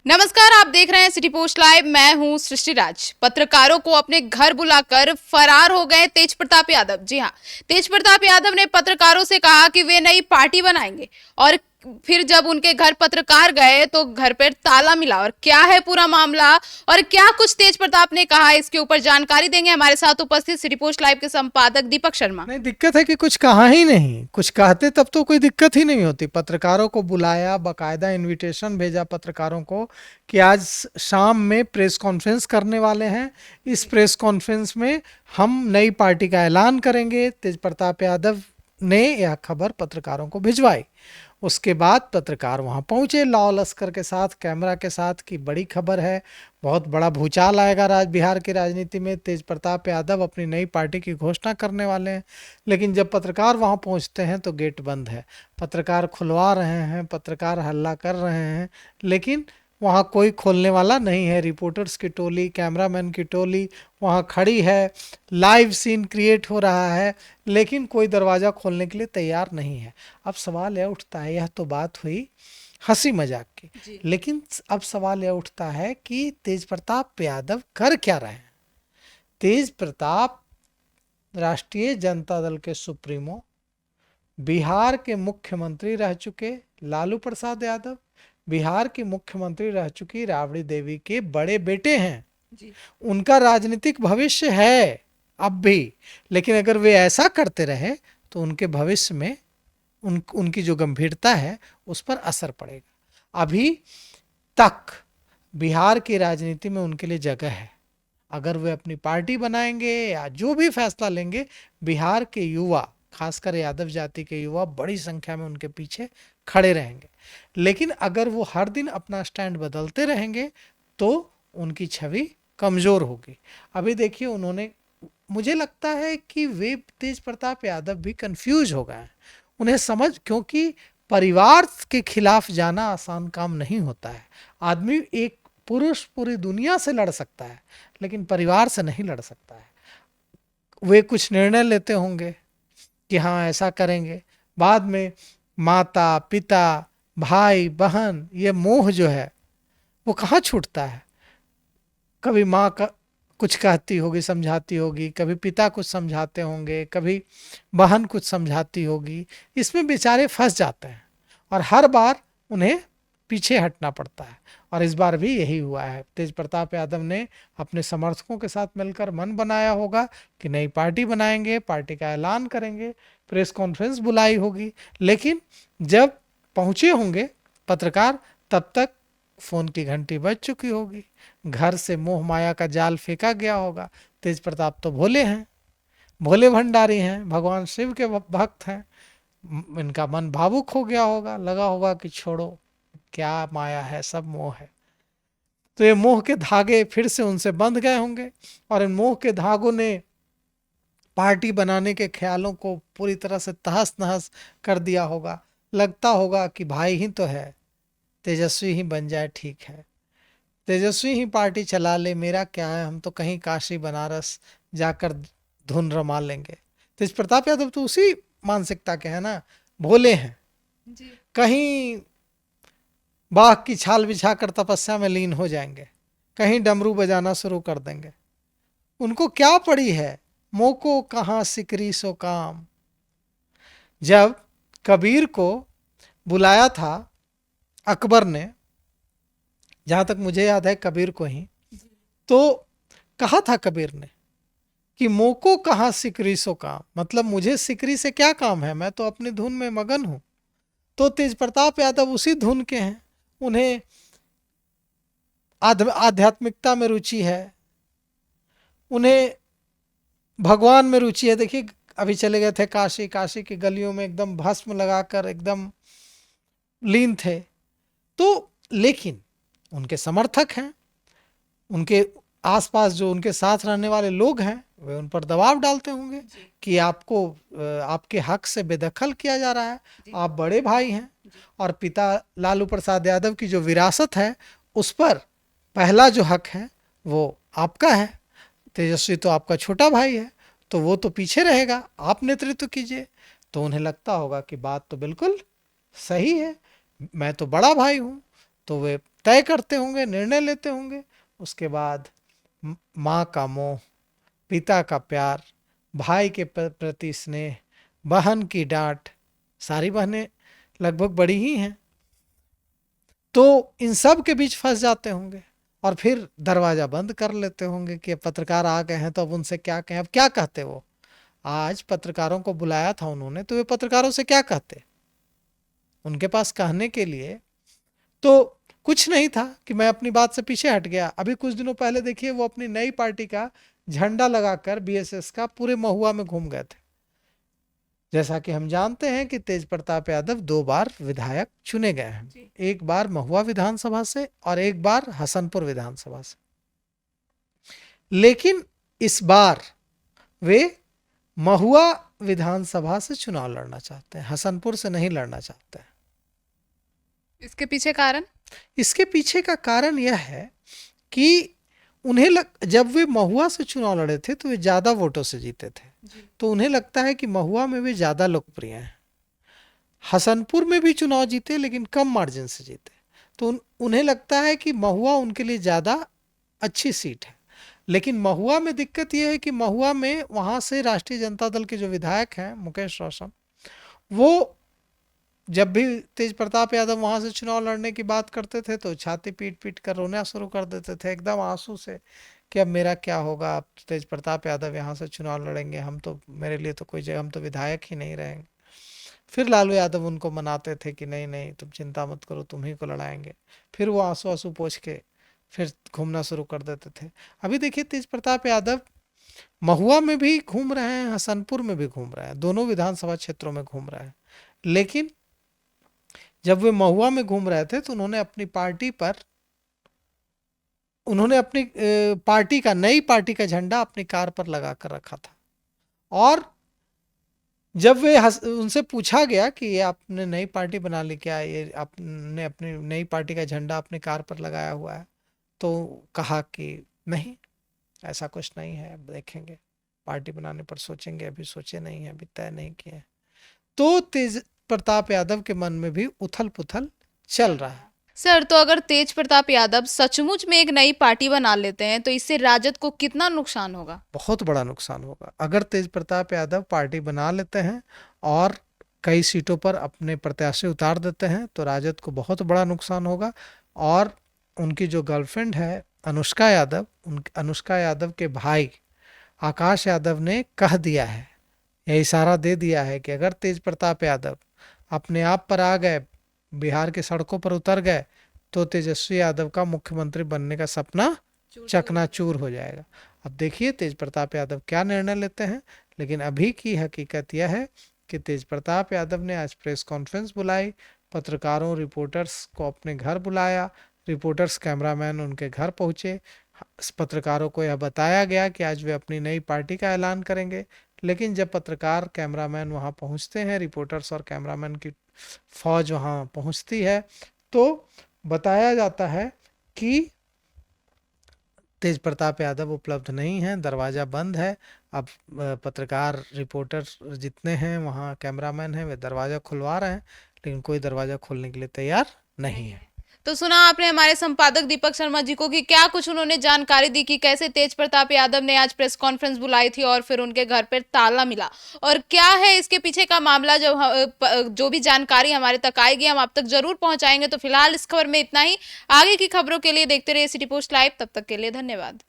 नमस्कार, आप देख रहे हैं सिटी पोस्ट लाइव। मैं हूं सृष्टि राज। पत्रकारों को अपने घर बुलाकर फरार हो गए तेज प्रताप यादव। जी हां, तेज प्रताप यादव ने पत्रकारों से कहा कि वे नई पार्टी बनाएंगे और फिर जब उनके घर पत्रकार गए तो घर पर ताला मिला। और क्या है पूरा मामला और क्या कुछ तेज प्रताप ने कहा, इसके ऊपर जानकारी देंगे हमारे साथ उपस्थित सिटी पोस्ट लाइव के संपादक दीपक शर्मा। नहीं, दिक्कत है कि कुछ कहा ही नहीं। कुछ कहते तब तो कोई दिक्कत ही नहीं होती। पत्रकारों को बुलाया, बाकायदा इनविटेशन भेजा पत्रकारों को कि आज शाम में प्रेस कॉन्फ्रेंस करने वाले हैं। इस प्रेस कॉन्फ्रेंस में हम नई पार्टी का ऐलान करेंगे। तेज प्रताप यादव ने यह खबर पत्रकारों को भिजवाई। उसके बाद पत्रकार वहां पहुंचे लाव लश्कर के साथ, कैमरा के साथ, कि बड़ी खबर है, बहुत बड़ा भूचाल आएगा बिहार की राजनीति में। तेज प्रताप यादव अपनी नई पार्टी की घोषणा करने वाले हैं। लेकिन जब पत्रकार वहां पहुंचते हैं तो गेट बंद है। पत्रकार खुलवा रहे हैं, पत्रकार हल्ला कर रहे हैं, लेकिन वहाँ कोई खोलने वाला नहीं है। रिपोर्टर्स की टोली, कैमरामैन की टोली वहाँ खड़ी है, लाइव सीन क्रिएट हो रहा है, लेकिन कोई दरवाज़ा खोलने के लिए तैयार नहीं है। अब सवाल यह उठता है, यह तो बात हुई हंसी मजाक की, लेकिन अब सवाल यह उठता है कि तेज प्रताप यादव कर क्या रहे हैं। तेज प्रताप राष्ट्रीय जनता दल के सुप्रीमो, बिहार के मुख्यमंत्री रह चुके लालू प्रसाद यादव, बिहार की मुख्यमंत्री रह चुकी राबड़ी देवी के बड़े बेटे हैं जी। उनका राजनीतिक भविष्य है अब भी, लेकिन अगर वे ऐसा करते रहे तो उनके भविष्य में उनकी जो गंभीरता है उस पर असर पड़ेगा। अभी तक बिहार की राजनीति में उनके लिए जगह है। अगर वे अपनी पार्टी बनाएंगे या जो भी फैसला लेंगे, बिहार के युवा, खासकर यादव जाति के युवा, बड़ी संख्या में उनके पीछे खड़े रहेंगे। लेकिन अगर वो हर दिन अपना स्टैंड बदलते रहेंगे तो उनकी छवि कमजोर होगी। अभी देखिए, उन्होंने, मुझे लगता है कि वे तेज प्रताप यादव भी कंफ्यूज हो गए हैं। उन्हें समझ, क्योंकि परिवार के खिलाफ जाना आसान काम नहीं होता है। आदमी, एक पुरुष पूरी दुनिया से लड़ सकता है लेकिन परिवार से नहीं लड़ सकता है। वे कुछ निर्णय लेते होंगे कि हाँ ऐसा करेंगे, बाद में माता पिता भाई बहन, ये मोह जो है वो कहाँ छूटता है। कभी माँ का कुछ कहती होगी, समझाती होगी, कभी पिता कुछ समझाते होंगे, कभी बहन कुछ समझाती होगी, इसमें बेचारे फंस जाते हैं और हर बार उन्हें पीछे हटना पड़ता है। और इस बार भी यही हुआ है। तेज प्रताप यादव ने अपने समर्थकों के साथ मिलकर मन बनाया होगा कि नई पार्टी बनाएंगे, पार्टी का ऐलान करेंगे, प्रेस कॉन्फ्रेंस बुलाई होगी, लेकिन जब पहुंचे होंगे पत्रकार तब तक फोन की घंटी बज चुकी होगी, घर से मोह माया का जाल फेंका गया होगा। तेज प्रताप तो भोले हैं, भोले भंडारी हैं, भगवान शिव के भक्त हैं। इनका मन भावुक हो गया होगा, लगा होगा कि छोड़ो, क्या माया है, सब मोह है। तो ये मोह के धागे फिर से उनसे बंध गए होंगे और इन मोह के धागों ने पार्टी बनाने के ख्यालों को पूरी तरह से तहस नहस कर दिया होगा। लगता होगा कि भाई ही तो है, तेजस्वी ही बन जाए, ठीक है, तेजस्वी ही पार्टी चला ले, मेरा क्या है, हम तो कहीं काशी बनारस जाकर धुन रमा लेंगे। तेज प्रताप यादव तो उसी मानसिकता के हैं ना, भोले हैं जी। कहीं बाघ की छाल बिछाकर तपस्या में लीन हो जाएंगे, कहीं डमरू बजाना शुरू कर देंगे। उनको क्या पड़ी है, मोको कहाँ सिकरी सो काम। जब कबीर को बुलाया था अकबर ने, जहां तक मुझे याद है कबीर को ही, तो कहा था कबीर ने कि मोको कहाँ सिकरी सो काम, मतलब मुझे सिकरी से क्या काम है, मैं तो अपनी धुन में मगन हूं। तो तेज प्रताप यादव उसी धुन के हैं। उन्हें आध्यात्मिकता में रुचि है, उन्हें भगवान में रुचि है। देखिए, अभी चले गए थे काशी, काशी की गलियों में एकदम भस्म लगाकर एकदम लीन थे। तो लेकिन उनके समर्थक हैं, उनके आसपास जो उनके साथ रहने वाले लोग हैं, वे उन पर दबाव डालते होंगे कि आपको आपके हक से बेदखल किया जा रहा है, आप बड़े भाई हैं और पिता लालू प्रसाद यादव की जो विरासत है उस पर पहला जो हक है वो आपका है। तेजस्वी तो आपका छोटा भाई है, तो वो तो पीछे रहेगा, आप नेतृत्व कीजिए। तो उन्हें लगता होगा कि बात तो बिल्कुल सही है, मैं तो बड़ा भाई हूँ। तो वे तय करते होंगे, निर्णय लेते होंगे। उसके बाद माँ का मोह, पिता का प्यार, भाई के प्रति स्नेह, बहन की डांट, सारी बहनें लगभग बड़ी ही हैं, तो इन सब के बीच फंस जाते होंगे और फिर दरवाजा बंद कर लेते होंगे कि पत्रकार आ गए हैं तो अब उनसे क्या कहें। अब क्या कहते वो? आज पत्रकारों को बुलाया था उन्होंने, तो वे पत्रकारों से क्या कहते? उनके पास कहने के लिए तो कुछ नहीं था कि मैं अपनी बात से पीछे हट गया। अभी कुछ दिनों पहले देखिए, वो अपनी नई पार्टी का झंडा लगाकर बीएसएस का पूरे महुआ में घूम गए थे। जैसा कि हम जानते हैं कि तेज प्रताप यादव 2 बार विधायक चुने गए हैं, एक बार महुआ विधानसभा से और एक बार हसनपुर विधानसभा से। लेकिन इस बार वे महुआ विधानसभा से चुनाव लड़ना चाहते हैं, हसनपुर से नहीं लड़ना चाहते हैं। इसके पीछे कारण? इसके पीछे का कारण यह है कि जब वे महुआ से चुनाव लड़े थे तो वे ज्यादा वोटों से जीते थे, तो उन्हें लगता है कि महुआ में वे ज्यादा लोकप्रिय हैं। हसनपुर में भी चुनाव जीते लेकिन कम मार्जिन से जीते, तो उन्हें लगता है कि महुआ उनके लिए ज्यादा अच्छी सीट है। लेकिन महुआ में दिक्कत यह है कि महुआ में वहां से राष्ट्रीय जनता दल के जो विधायक हैं मुकेश रोशन, वो जब भी तेज प्रताप यादव वहां से चुनाव लड़ने की बात करते थे तो छाती पीट पीट कर रोना शुरू कर देते थे, एकदम आंसू से, कि अब मेरा क्या होगा, अब तेज प्रताप यादव यहाँ से चुनाव लड़ेंगे, हम तो, मेरे लिए तो कोई जगह, हम तो विधायक ही नहीं रहेंगे। फिर लालू यादव उनको मनाते थे कि नहीं नहीं तुम चिंता मत करो, तुम ही को लड़ाएंगे। फिर वो आंसू आंसू पोंछ के फिर घूमना शुरू कर देते थे। अभी देखिए तेज प्रताप यादव महुआ में भी घूम रहे हैं, हसनपुर में भी घूम रहे हैं, दोनों विधानसभा क्षेत्रों में घूम रहे हैं। लेकिन जब वे महुआ में घूम रहे थे तो उन्होंने अपनी पार्टी का, नई पार्टी का झंडा अपनी कार पर लगा कर रखा था। और जब उनसे पूछा गया कि ये आपने नई पार्टी बना ली क्या, ये आपने अपनी नई पार्टी का झंडा अपनी कार पर लगाया हुआ है, तो कहा कि नहीं, ऐसा कुछ नहीं है, अब देखेंगे, पार्टी बनाने पर सोचेंगे, अभी सोचे नहीं है, अभी तय नहीं किए। तो तेज प्रताप यादव के मन में भी उथल पुथल चल रहा है। सर, तो अगर तेज प्रताप यादव सचमुच में एक नई पार्टी बना लेते हैं तो इससे राजद को कितना नुकसान होगा? बहुत बड़ा नुकसान होगा। अगर तेज प्रताप यादव पार्टी बना लेते हैं और कई सीटों पर अपने प्रत्याशी उतार देते हैं तो राजद को बहुत बड़ा नुकसान होगा। और उनकी जो गर्लफ्रेंड है अनुष्का यादव, अनुष्का यादव के भाई आकाश यादव ने कह दिया है, यह इशारा दे दिया है कि अगर तेज प्रताप यादव अपने आप पर आ गए, बिहार के सड़कों पर उतर गए, तो तेजस्वी यादव का मुख्यमंत्री बनने का सपना चकनाचूर हो जाएगा। अब देखिए तेज प्रताप यादव क्या निर्णय लेते हैं। लेकिन अभी की हकीकत यह है कि तेज प्रताप यादव ने आज प्रेस कॉन्फ्रेंस बुलाई, पत्रकारों, रिपोर्टर्स को अपने घर बुलाया, रिपोर्टर्स, कैमरामैन उनके घर पहुंचे, पत्रकारों को यह बताया गया कि आज वे अपनी नई पार्टी का ऐलान करेंगे। लेकिन जब पत्रकार, कैमरामैन वहां पहुंचते हैं, रिपोर्टर्स और कैमरामैन की फौज वहां पहुंचती है, तो बताया जाता है कि तेज प्रताप यादव उपलब्ध नहीं है, दरवाजा बंद है। अब पत्रकार, रिपोर्टर जितने हैं वहाँ, कैमरामैन हैं, वे दरवाजा खुलवा रहे हैं, लेकिन कोई दरवाजा खोलने के लिए तैयार नहीं है। तो सुना आपने हमारे संपादक दीपक शर्मा जी को कि क्या कुछ उन्होंने जानकारी दी कि कैसे तेज प्रताप यादव ने आज प्रेस कॉन्फ्रेंस बुलाई थी और फिर उनके घर पर ताला मिला, और क्या है इसके पीछे का मामला। जो भी जानकारी हमारे तक आएगी हम आप तक जरूर पहुंचाएंगे। तो फिलहाल इस खबर में इतना ही। आगे की खबरों के लिए देखते रहिए सिटी पोस्ट लाइव। तब तक के लिए धन्यवाद।